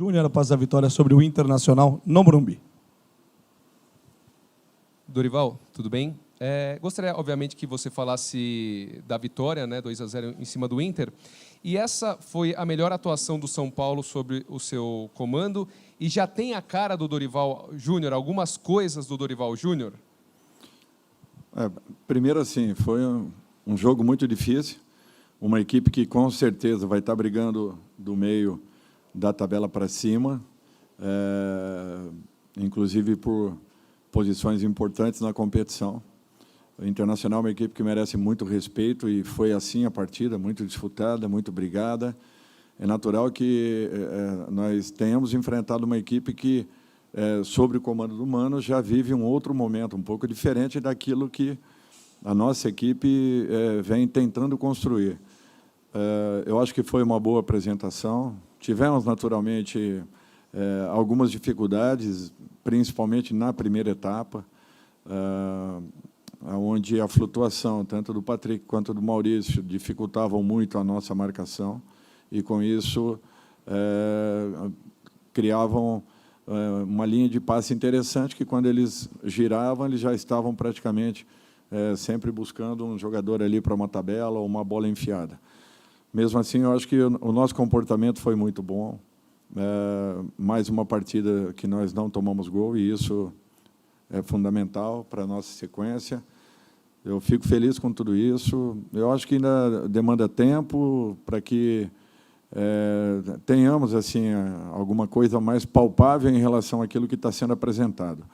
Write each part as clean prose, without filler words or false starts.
Júnior após a vitória sobre o Internacional no Morumbi. Dorival, tudo bem? Gostaria, obviamente, que você falasse da vitória, né, 2-0 em cima do Inter. E essa foi a melhor atuação do São Paulo sobre o seu comando? E já tem a cara do Dorival Júnior, algumas coisas do Dorival Júnior? Primeiro, assim, foi um jogo muito difícil. Uma equipe que, com certeza, vai estar brigando do meio da tabela para cima, inclusive por posições importantes na competição. O Internacional é uma equipe que merece muito respeito e foi assim a partida, muito disputada, muito brigada. É natural que nós tenhamos enfrentado uma equipe que, sob o comando do Mano, já vive um outro momento, um pouco diferente daquilo que a nossa equipe vem tentando construir. Eu acho que foi uma boa apresentação. Tivemos, naturalmente, algumas dificuldades, principalmente na primeira etapa, onde a flutuação, tanto do Patrick quanto do Maurício, dificultavam muito a nossa marcação, e, com isso, criavam uma linha de passe interessante, que, quando eles giravam, eles já estavam praticamente sempre buscando um jogador ali para uma tabela ou uma bola enfiada. Mesmo assim, eu acho que o nosso comportamento foi muito bom. Mais uma partida que nós não tomamos gol, e isso é fundamental para a nossa sequência. Eu fico feliz com tudo isso. Eu acho que ainda demanda tempo para que tenhamos assim alguma coisa mais palpável em relação àquilo que está sendo apresentado.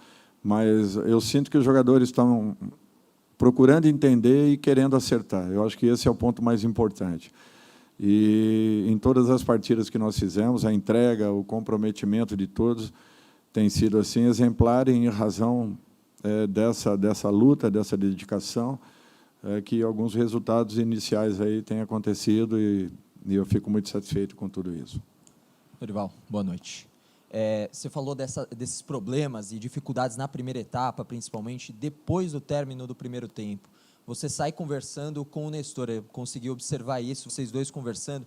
Mas eu sinto que os jogadores estão procurando entender e querendo acertar. Eu acho que esse é o ponto mais importante. E, em todas as partidas que nós fizemos, a entrega, o comprometimento de todos tem sido assim exemplar, em razão dessa luta, dessa dedicação, que alguns resultados iniciais aí têm acontecido, e eu fico muito satisfeito com tudo isso. Dorival, boa noite. Você falou desses problemas e dificuldades na primeira etapa, principalmente depois do término do primeiro tempo. Você sai conversando com o Nestor, eu consegui observar isso, vocês dois conversando,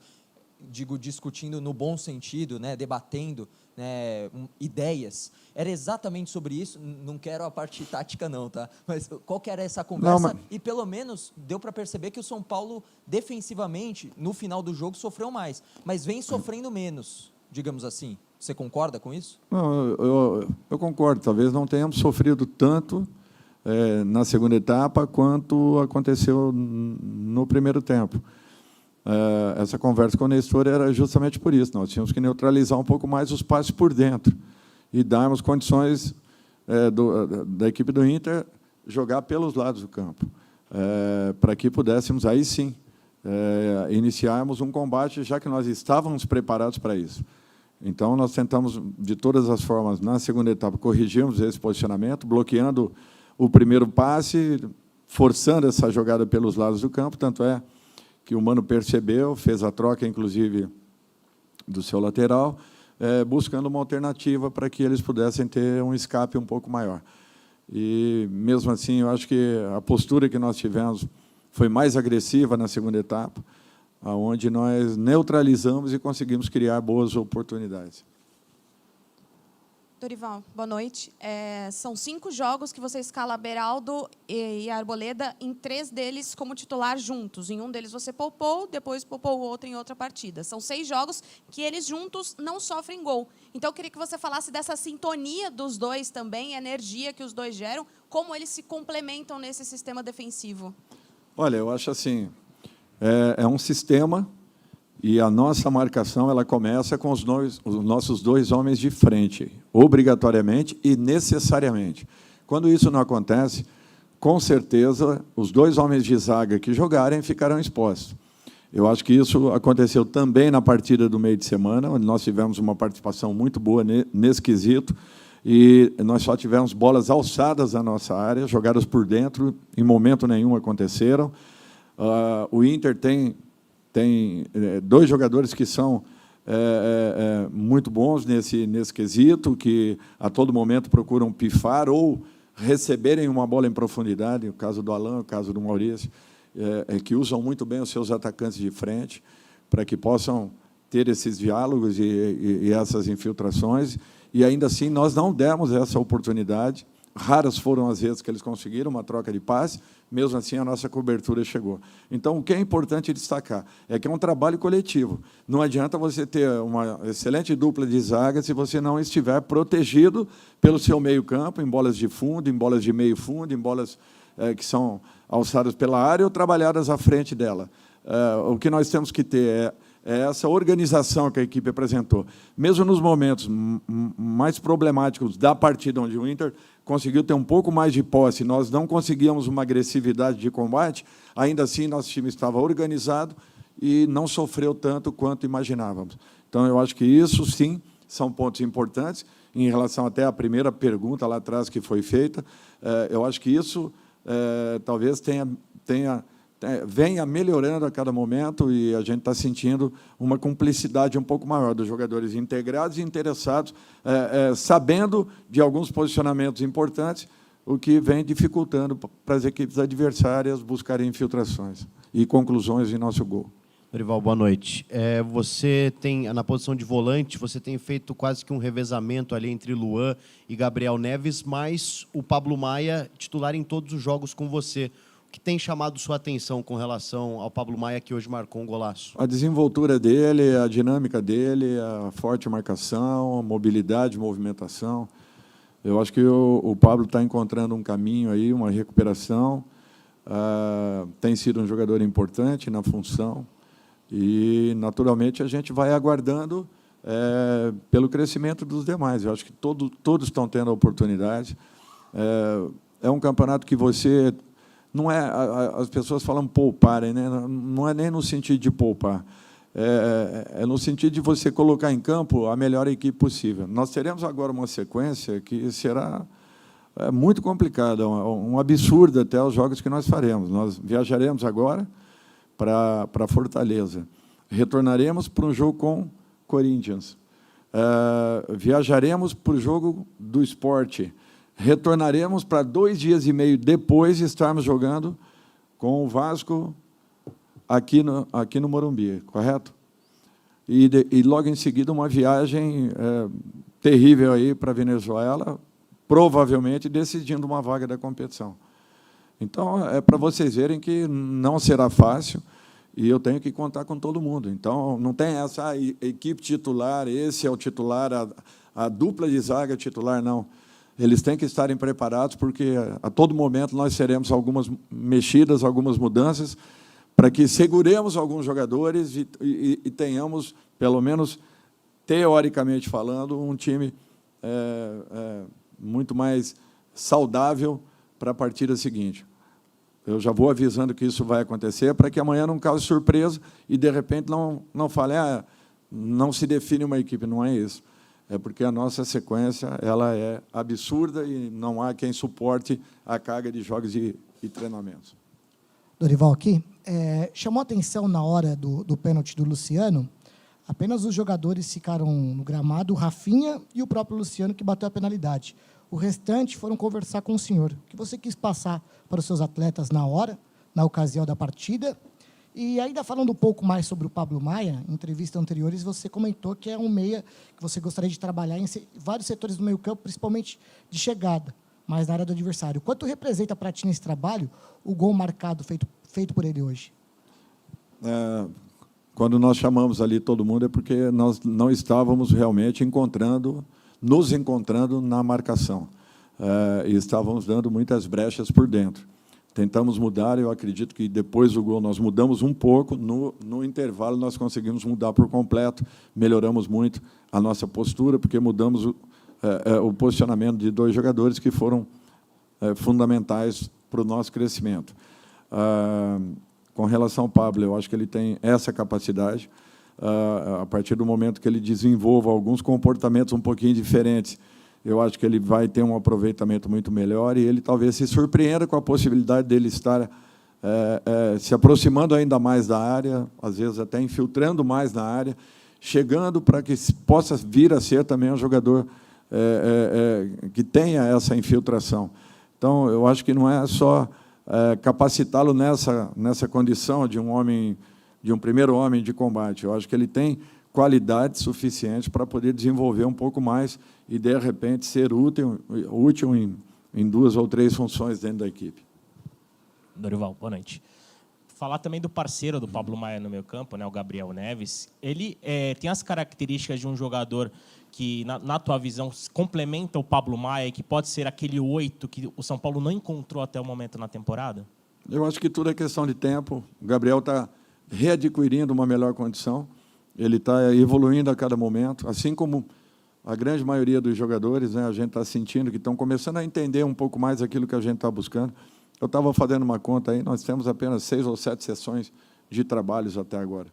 digo, discutindo no bom sentido, né, debatendo, né, ideias. Era exatamente sobre isso? Não quero a parte tática não, tá? Mas qual que era essa conversa? Não, mas... E, pelo menos, deu para perceber que o São Paulo, defensivamente, no final do jogo, sofreu mais, mas vem sofrendo menos, digamos assim. Você concorda com isso? Não, eu concordo. Talvez não tenhamos sofrido tanto na segunda etapa quanto aconteceu no primeiro tempo. Essa conversa com o Nestor era justamente por isso. Nós tínhamos que neutralizar um pouco mais os passes por dentro e darmos condições da equipe do Inter jogar pelos lados do campo, para que pudéssemos, aí sim, iniciarmos um combate, já que nós estávamos preparados para isso. Então, nós tentamos, de todas as formas, na segunda etapa, corrigirmos esse posicionamento, bloqueando o primeiro passe, forçando essa jogada pelos lados do campo, tanto é que o Mano percebeu, fez a troca, inclusive, do seu lateral, buscando uma alternativa para que eles pudessem ter um escape um pouco maior. E, mesmo assim, eu acho que a postura que nós tivemos foi mais agressiva na segunda etapa, onde nós neutralizamos e conseguimos criar boas oportunidades. Dorival, boa noite. São 5 jogos que você escala Beraldo e Arboleda, em 3 deles como titular juntos. Em um deles você poupou, depois poupou o outro em outra partida. São 6 jogos que eles juntos não sofrem gol. Então, eu queria que você falasse dessa sintonia dos dois também, a energia que os dois geram, como eles se complementam nesse sistema defensivo. Olha, eu acho assim, é um sistema, e a nossa marcação ela começa com os nossos 2 homens de frente, obrigatoriamente e necessariamente. Quando isso não acontece, com certeza, os 2 homens de zaga que jogarem ficarão expostos. Eu acho que isso aconteceu também na partida do meio de semana, onde nós tivemos uma participação muito boa nesse quesito, e nós só tivemos bolas alçadas na nossa área, jogadas por dentro, em momento nenhum aconteceram. O Inter tem 2 jogadores que são muito bons nesse quesito, que a todo momento procuram pifar ou receberem uma bola em profundidade, o caso do Alan, o caso do Maurício, que usam muito bem os seus atacantes de frente, para que possam ter esses diálogos e essas infiltrações, e ainda assim nós não demos essa oportunidade. Raras foram as vezes que eles conseguiram uma troca de passe, mesmo assim a nossa cobertura chegou. Então, o que é importante destacar é que é um trabalho coletivo. Não adianta você ter uma excelente dupla de zaga se você não estiver protegido pelo seu meio-campo, em bolas de fundo, em bolas de meio fundo, em bolas que são alçadas pela área ou trabalhadas à frente dela. O que nós temos que ter é essa organização que a equipe apresentou. Mesmo nos momentos mais problemáticos da partida, onde o Inter conseguiu ter um pouco mais de posse, nós não conseguíamos uma agressividade de combate, ainda assim nosso time estava organizado e não sofreu tanto quanto imaginávamos. Então, eu acho que isso, sim, são pontos importantes. Em relação até à primeira pergunta lá atrás que foi feita, eu acho que isso talvez venha melhorando a cada momento e a gente está sentindo uma cumplicidade um pouco maior dos jogadores integrados e interessados, sabendo de alguns posicionamentos importantes, o que vem dificultando para as equipes adversárias buscarem infiltrações e conclusões em nosso gol. Dorival, boa noite. Você tem, na posição de volante, você tem feito quase que um revezamento ali entre Luan e Gabriel Neves, mas o Pablo Maia titular em todos os jogos com você. O que tem chamado sua atenção com relação ao Pablo Maia, que hoje marcou um golaço? A desenvoltura dele, a dinâmica dele, a forte marcação, a mobilidade, movimentação. Eu acho que o Pablo está encontrando um caminho aí, uma recuperação. Tem sido um jogador importante na função. E, naturalmente, a gente vai aguardando pelo crescimento dos demais. Eu acho que todos estão tendo a oportunidade. É um campeonato que você... Não é, as pessoas falam pouparem, né? Não é nem no sentido de poupar. É no sentido de você colocar em campo a melhor equipe possível. Nós teremos agora uma sequência que será muito complicada, um absurdo até os jogos que nós faremos. Nós viajaremos agora para Fortaleza. Retornaremos para um jogo com Corinthians. Viajaremos para o jogo do Sport. Retornaremos para 2 dias e meio depois estarmos jogando com o Vasco aqui no Morumbi, correto? E logo em seguida uma viagem terrível aí para a Venezuela, provavelmente decidindo uma vaga da competição. Então, é para vocês verem que não será fácil e eu tenho que contar com todo mundo. Então, não tem essa equipe titular, esse é o titular, a dupla de zaga titular, não. Eles têm que estarem preparados, porque a todo momento nós teremos algumas mexidas, algumas mudanças, para que seguremos alguns jogadores e tenhamos, pelo menos teoricamente falando, um time muito mais saudável para a partida seguinte. Eu já vou avisando que isso vai acontecer, para que amanhã não cause surpresa e, de repente, não fale, não se define uma equipe, não é isso. É porque a nossa sequência ela é absurda e não há quem suporte a carga de jogos e treinamentos. Dorival, aqui, chamou a atenção na hora do pênalti do Luciano, apenas os jogadores ficaram no gramado, o Rafinha e o próprio Luciano, que bateu a penalidade. O restante foram conversar com o senhor. O que você quis passar para os seus atletas na hora, na ocasião da partida? E ainda falando um pouco mais sobre o Pablo Maia, em entrevistas anteriores, você comentou que é um meia que você gostaria de trabalhar em vários setores do meio-campo, principalmente de chegada, mas na área do adversário. Quanto representa para ti nesse trabalho o gol marcado feito por ele hoje? Quando nós chamamos ali todo mundo é porque nós não estávamos realmente nos encontrando na marcação. E estávamos dando muitas brechas por dentro. Tentamos mudar, eu acredito que depois do gol nós mudamos um pouco, no intervalo nós conseguimos mudar por completo, melhoramos muito a nossa postura, porque mudamos o posicionamento de 2 jogadores que foram fundamentais para o nosso crescimento. Com relação ao Pablo, eu acho que ele tem essa capacidade, a partir do momento que ele desenvolva alguns comportamentos um pouquinho diferentes, eu acho que ele vai ter um aproveitamento muito melhor e ele talvez se surpreenda com a possibilidade dele estar se aproximando ainda mais da área, às vezes até infiltrando mais na área, chegando para que possa vir a ser também um jogador que tenha essa infiltração. Então, eu acho que não é só capacitá-lo nessa condição de um primeiro homem de combate. Eu acho que ele tem qualidade suficiente para poder desenvolver um pouco mais e, de repente, ser útil em 2 ou 3 funções dentro da equipe. Dorival, boa noite. Falar também do parceiro do Pablo Maia no meio campo, né, o Gabriel Neves. Ele tem as características de um jogador que, na tua visão, complementa o Pablo Maia e que pode ser aquele 8 que o São Paulo não encontrou até o momento na temporada? Eu acho que tudo é questão de tempo. O Gabriel está readquirindo uma melhor condição. Ele está evoluindo a cada momento, assim como a grande maioria dos jogadores, né, a gente está sentindo que estão começando a entender um pouco mais aquilo que a gente está buscando. Eu estava fazendo uma conta aí, nós temos apenas 6 ou 7 sessões de trabalhos até agora.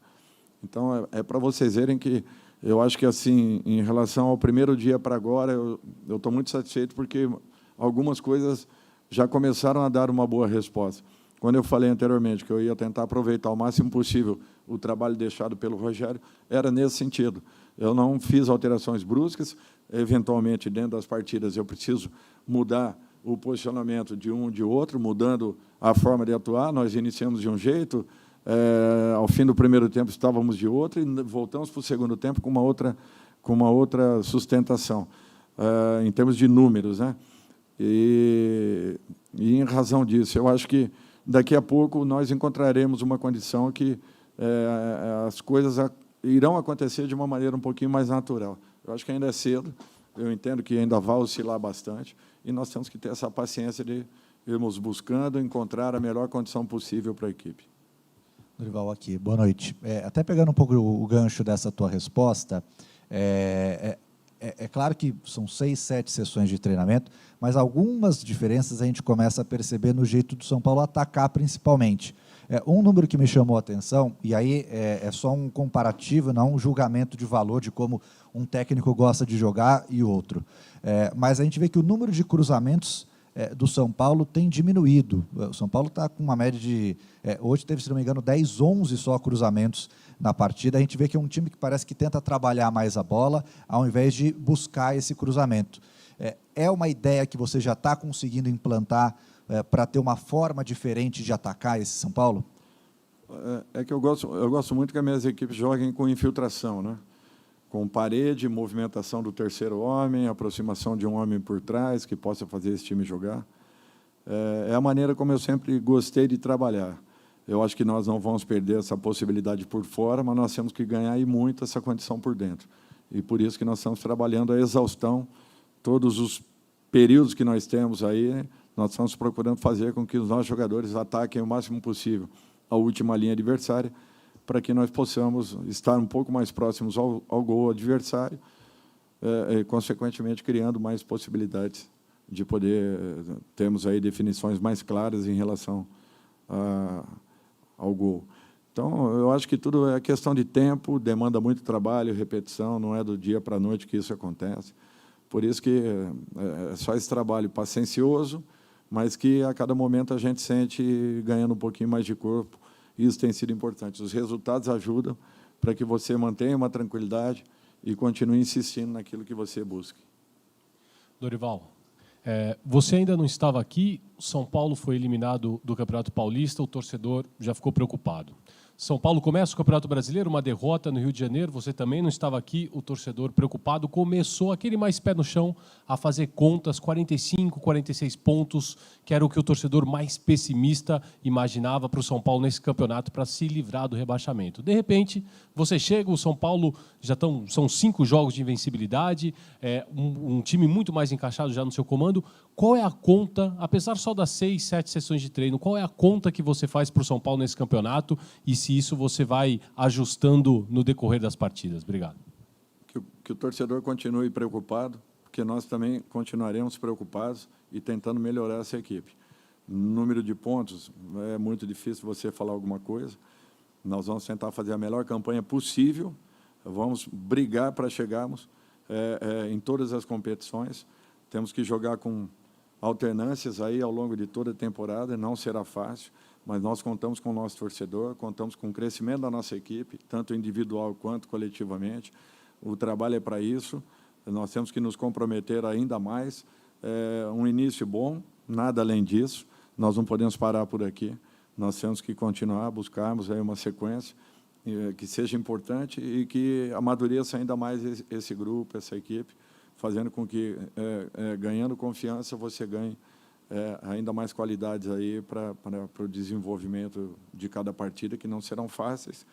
Então, é para vocês verem que eu acho que, assim, em relação ao primeiro dia para agora, eu estou muito satisfeito porque algumas coisas já começaram a dar uma boa resposta. Quando eu falei anteriormente que eu ia tentar aproveitar o máximo possível o trabalho deixado pelo Rogério, era nesse sentido. Eu não fiz alterações bruscas, eventualmente, dentro das partidas, eu preciso mudar o posicionamento de um de outro, mudando a forma de atuar. Nós iniciamos de um jeito, ao fim do primeiro tempo estávamos de outro, e voltamos para o segundo tempo com uma outra sustentação, em termos de números, né? E em razão disso, eu acho que daqui a pouco nós encontraremos uma condição que as coisas irão acontecer de uma maneira um pouquinho mais natural. Eu acho que ainda é cedo, eu entendo que ainda vai oscilar bastante, e nós temos que ter essa paciência de irmos buscando encontrar a melhor condição possível para a equipe. Dorival, aqui. Boa noite. Até pegando um pouco o gancho dessa tua resposta, é claro que são 6, 7 sessões de treinamento, mas algumas diferenças a gente começa a perceber no jeito do São Paulo atacar, principalmente. Um número que me chamou a atenção, e aí é só um comparativo, não um julgamento de valor de como um técnico gosta de jogar e outro. Mas a gente vê que o número de cruzamentos do São Paulo tem diminuído. O São Paulo está com uma média de... hoje teve, se não me engano, 10, 11 só cruzamentos na partida. A gente vê que é um time que parece que tenta trabalhar mais a bola, ao invés de buscar esse cruzamento. É uma ideia que você já está conseguindo implantar para ter uma forma diferente de atacar esse São Paulo? É que eu gosto muito que as minhas equipes joguem com infiltração, né? Com parede, movimentação do terceiro homem, aproximação de um homem por trás, que possa fazer esse time jogar. É a maneira como eu sempre gostei de trabalhar. Eu acho que nós não vamos perder essa possibilidade por fora, mas nós temos que ganhar e muito essa condição por dentro. E por isso que nós estamos trabalhando a exaustão, todos os períodos que nós temos aí, nós estamos procurando fazer com que os nossos jogadores ataquem o máximo possível a última linha adversária, para que nós possamos estar um pouco mais próximos ao gol adversário, e, consequentemente, criando mais possibilidades de poder termos aí definições mais claras em relação ao gol. Então, eu acho que tudo é questão de tempo, demanda muito trabalho, repetição, não é do dia para a noite que isso acontece. Por isso que é só esse trabalho paciencioso, mas que a cada momento a gente sente ganhando um pouquinho mais de corpo. Isso tem sido importante. Os resultados ajudam para que você mantenha uma tranquilidade e continue insistindo naquilo que você busca. Dorival, você ainda não estava aqui, São Paulo foi eliminado do Campeonato Paulista, o torcedor já ficou preocupado. São Paulo começa o Campeonato Brasileiro, uma derrota no Rio de Janeiro, você também não estava aqui, o torcedor preocupado começou aquele mais pé no chão a fazer contas, 45, 46 pontos, que era o que o torcedor mais pessimista imaginava para o São Paulo nesse campeonato para se livrar do rebaixamento. De repente, você chega, o São Paulo são 5 jogos de invencibilidade, um time muito mais encaixado já no seu comando. Qual é a conta, apesar só das 6, 7 sessões de treino, qual é a conta que você faz para o São Paulo nesse campeonato e se isso você vai ajustando no decorrer das partidas? Obrigado. Que o torcedor continue preocupado, porque nós também continuaremos preocupados e tentando melhorar essa equipe. Número de pontos, é muito difícil você falar alguma coisa. Nós vamos tentar fazer a melhor campanha possível, vamos brigar para chegarmos em todas as competições. Temos que jogar com alternâncias aí ao longo de toda a temporada, não será fácil, mas nós contamos com o nosso torcedor, contamos com o crescimento da nossa equipe, tanto individual quanto coletivamente. O trabalho é para isso, nós temos que nos comprometer ainda mais. Um início bom, nada além disso, nós não podemos parar por aqui, nós temos que continuar, buscarmos aí uma sequência que seja importante e que amadureça ainda mais esse grupo, essa equipe, fazendo com que, ganhando confiança, você ganhe ainda mais qualidades aí para o desenvolvimento de cada partida, que não serão fáceis.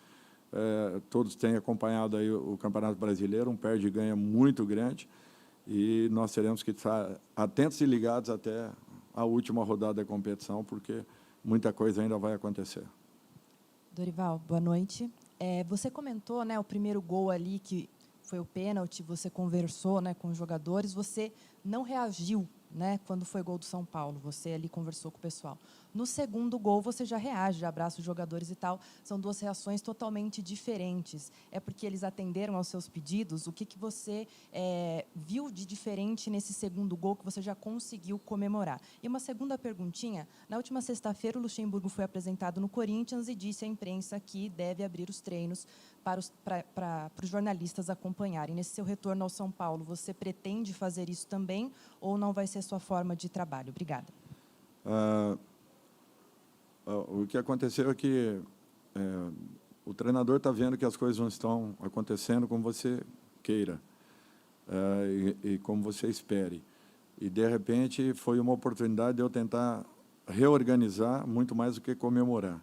Todos têm acompanhado aí o Campeonato Brasileiro, um perde e ganha muito grande, e nós teremos que estar atentos e ligados até a última rodada da competição, porque muita coisa ainda vai acontecer. Dorival, boa noite. Você comentou, né, o primeiro gol ali, que foi o pênalti, você conversou, né, com os jogadores, você não reagiu, né, quando foi gol do São Paulo, você ali conversou com o pessoal. No segundo gol, você já reage, já abraça os jogadores e tal. São duas reações totalmente diferentes. É porque eles atenderam aos seus pedidos? O que você viu de diferente nesse segundo gol que você já conseguiu comemorar? E uma segunda perguntinha. Na última sexta-feira, o Luxemburgo foi apresentado no Corinthians e disse à imprensa que deve abrir os treinos para os jornalistas acompanharem. Nesse seu retorno ao São Paulo, você pretende fazer isso também ou não vai ser sua forma de trabalho? Obrigada. O que aconteceu é que o treinador está vendo que as coisas não estão acontecendo como você queira e como você espere. E, de repente, foi uma oportunidade de eu tentar reorganizar muito mais do que comemorar.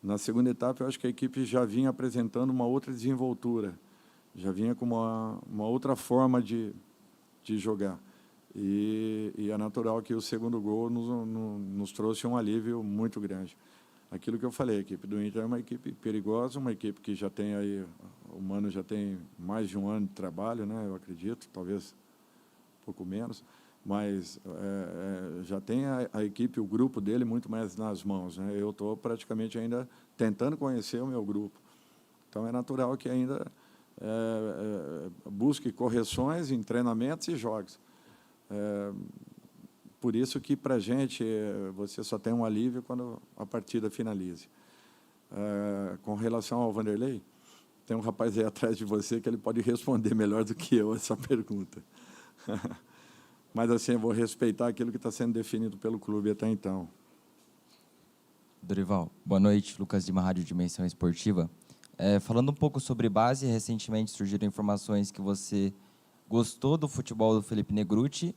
Na segunda etapa, eu acho que a equipe já vinha apresentando uma outra desenvoltura, já vinha com uma outra forma de jogar. E é natural que o segundo gol nos trouxe um alívio muito grande. Aquilo que eu falei, a equipe do Inter é uma equipe perigosa, uma equipe que já tem aí, o Mano já tem mais de um ano de trabalho, né, eu acredito, talvez um pouco menos, mas já tem a equipe, o grupo dele muito mais nas mãos, né? Eu estou praticamente ainda tentando conhecer o meu grupo. Então, é natural que ainda busque correções em treinamentos e jogos. Por isso que, para a gente, você só tem um alívio quando a partida finalize. Com relação ao Vanderlei, tem um rapaz aí atrás de você que ele pode responder melhor do que eu essa pergunta. Mas, assim, eu vou respeitar aquilo que está sendo definido pelo clube até então. Dorival, boa noite. Lucas Lima, Rádio Dimensão Esportiva. Falando um pouco sobre base, recentemente surgiram informações que você gostou do futebol do Felipe Negrutti.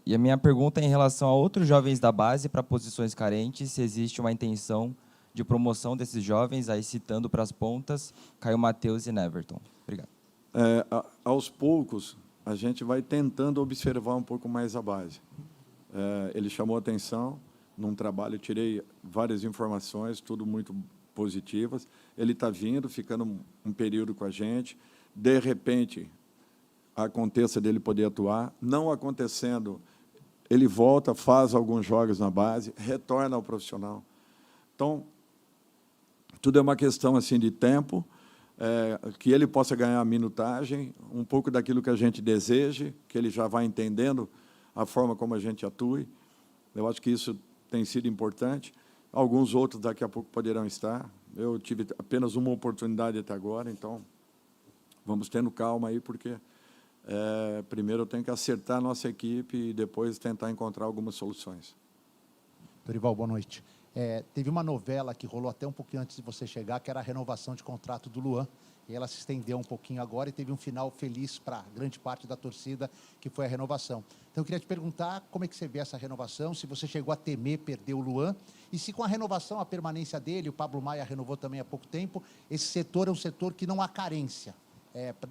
E a minha pergunta é em relação a outros jovens da base para posições carentes, se existe uma intenção de promoção desses jovens, aí citando para as pontas, Caio Mateus e Neverton. Obrigado. Aos poucos, a gente vai tentando observar um pouco mais a base. Ele chamou a atenção num trabalho, eu tirei várias informações, tudo muito positivas. Ele está vindo, ficando um período com a gente. De repente, aconteça dele poder atuar. Não acontecendo, ele volta, faz alguns jogos na base, retorna ao profissional. Então, tudo é uma questão assim de tempo, que ele possa ganhar a minutagem, um pouco daquilo que a gente deseja, que ele já vai entendendo a forma como a gente atue. Eu acho que isso tem sido importante. Alguns outros daqui a pouco poderão estar. Eu tive apenas uma oportunidade até agora, então vamos tendo calma aí, porque primeiro eu tenho que acertar a nossa equipe e depois tentar encontrar algumas soluções. Dorival, boa noite. Teve uma novela que rolou até um pouquinho antes de você chegar, que era a renovação de contrato do Luan, e ela se estendeu um pouquinho agora e teve um final feliz para grande parte da torcida, que foi a renovação. Então, eu queria te perguntar como é que você vê essa renovação, se você chegou a temer perder o Luan, e se com a renovação, a permanência dele, o Pablo Maia renovou também há pouco tempo, esse setor é um setor que não há carência.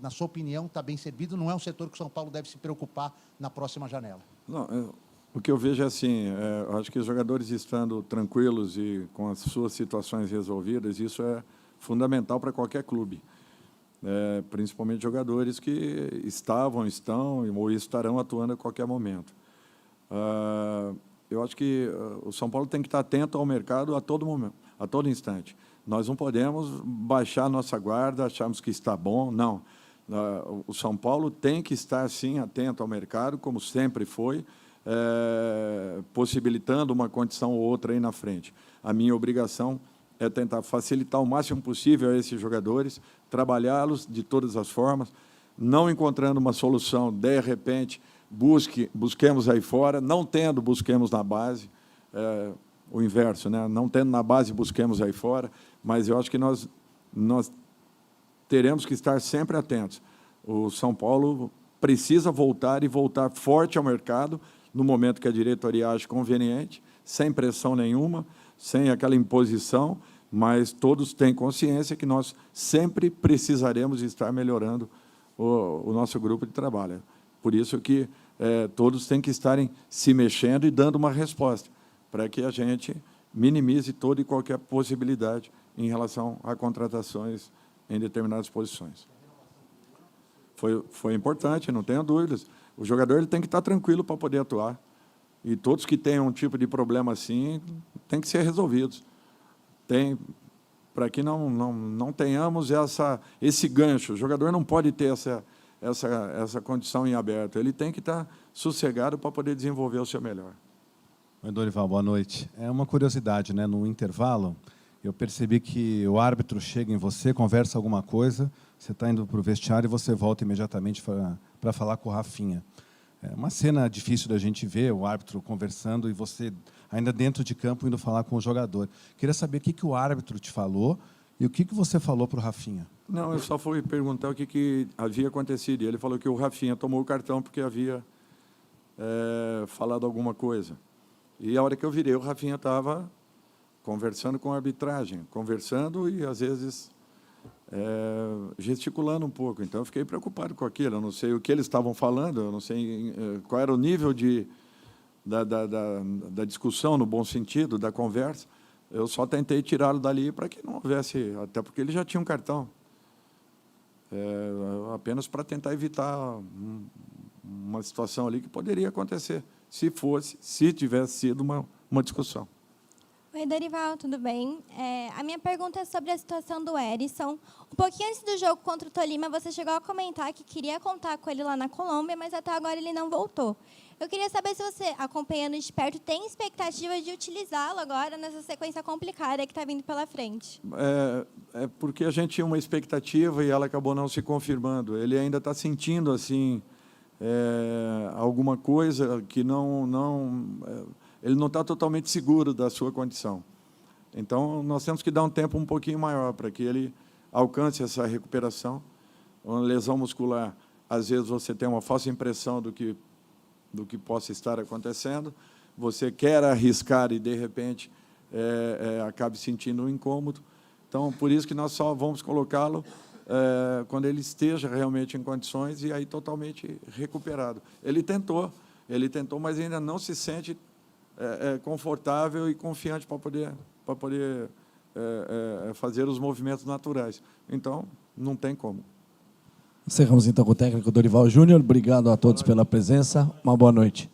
Na sua opinião, está bem servido, não é um setor que o São Paulo deve se preocupar na próxima janela? Não, o que eu vejo é assim, eu acho que os jogadores estando tranquilos e com as suas situações resolvidas, isso é fundamental para qualquer clube. Principalmente jogadores que estavam, estão ou estarão atuando a qualquer momento. Eu acho que o São Paulo tem que estar atento ao mercado a todo momento, a todo instante. Nós não podemos baixar a nossa guarda, acharmos que está bom, não. O São Paulo tem que estar, sim, atento ao mercado, como sempre foi, possibilitando uma condição ou outra aí na frente. A minha obrigação é tentar facilitar o máximo possível a esses jogadores, trabalhá-los de todas as formas, não encontrando uma solução, de repente, busquemos aí fora, não tendo, busquemos na base, o inverso, né? Não tendo na base, busquemos aí fora, mas eu acho que nós nós teremos que estar sempre atentos. O São Paulo precisa voltar e voltar forte ao mercado no momento que a diretoria acha conveniente, sem pressão nenhuma, sem aquela imposição, mas todos têm consciência que nós sempre precisaremos estar melhorando o nosso grupo de trabalho. Por isso que todos têm que estarem se mexendo e dando uma resposta, para que a gente minimize toda e qualquer possibilidade em relação a contratações em determinadas posições. Foi importante, não tenha dúvidas. O jogador ele tem que estar tranquilo para poder atuar. E todos que têm um tipo de problema assim, tem que ser resolvidos. Para que não tenhamos esse gancho. O jogador não pode ter essa condição em aberto. Ele tem que estar sossegado para poder desenvolver o seu melhor. Oi, Dorival, boa noite. É uma curiosidade, né? No intervalo, eu percebi que o árbitro chega em você, conversa alguma coisa, você está indo para o vestiário e você volta imediatamente para falar com o Rafinha. É uma cena difícil da gente ver, o árbitro conversando e você, ainda dentro de campo, indo falar com o jogador. Queria saber o que o árbitro te falou e o que você falou para o Rafinha. Não, eu só fui perguntar o que havia acontecido. E ele falou que o Rafinha tomou o cartão porque havia falado alguma coisa. E a hora que eu virei, o Rafinha estava conversando com a arbitragem, conversando e, às vezes, gesticulando um pouco. Então, eu fiquei preocupado com aquilo. Eu não sei o que eles estavam falando, eu não sei qual era o nível da discussão, no bom sentido, da conversa. Eu só tentei tirá-lo dali para que não houvesse... Até porque ele já tinha um cartão. Apenas para tentar evitar uma situação ali que poderia acontecer, se tivesse sido uma discussão. Oi, Dorival, tudo bem? A minha pergunta é sobre a situação do Erisson. Um pouquinho antes do jogo contra o Tolima, você chegou a comentar que queria contar com ele lá na Colômbia, mas até agora ele não voltou. Eu queria saber se você, acompanhando de perto, tem expectativa de utilizá-lo agora nessa sequência complicada que está vindo pela frente. Porque a gente tinha uma expectativa e ela acabou não se confirmando. Ele ainda está sentindo assim alguma coisa que ele não está totalmente seguro da sua condição. Então, nós temos que dar um tempo um pouquinho maior para que ele alcance essa recuperação. Uma lesão muscular, às vezes você tem uma falsa impressão do que possa estar acontecendo, você quer arriscar e, de repente, acabe sentindo um incômodo. Então, por isso que nós só vamos colocá-lo quando ele esteja realmente em condições e aí totalmente recuperado. Ele tentou, mas ainda não se sente confortável e confiante para poder fazer os movimentos naturais. Então, não tem como. Encerramos então com o técnico Dorival Júnior. Obrigado a todos pela presença. Uma boa noite.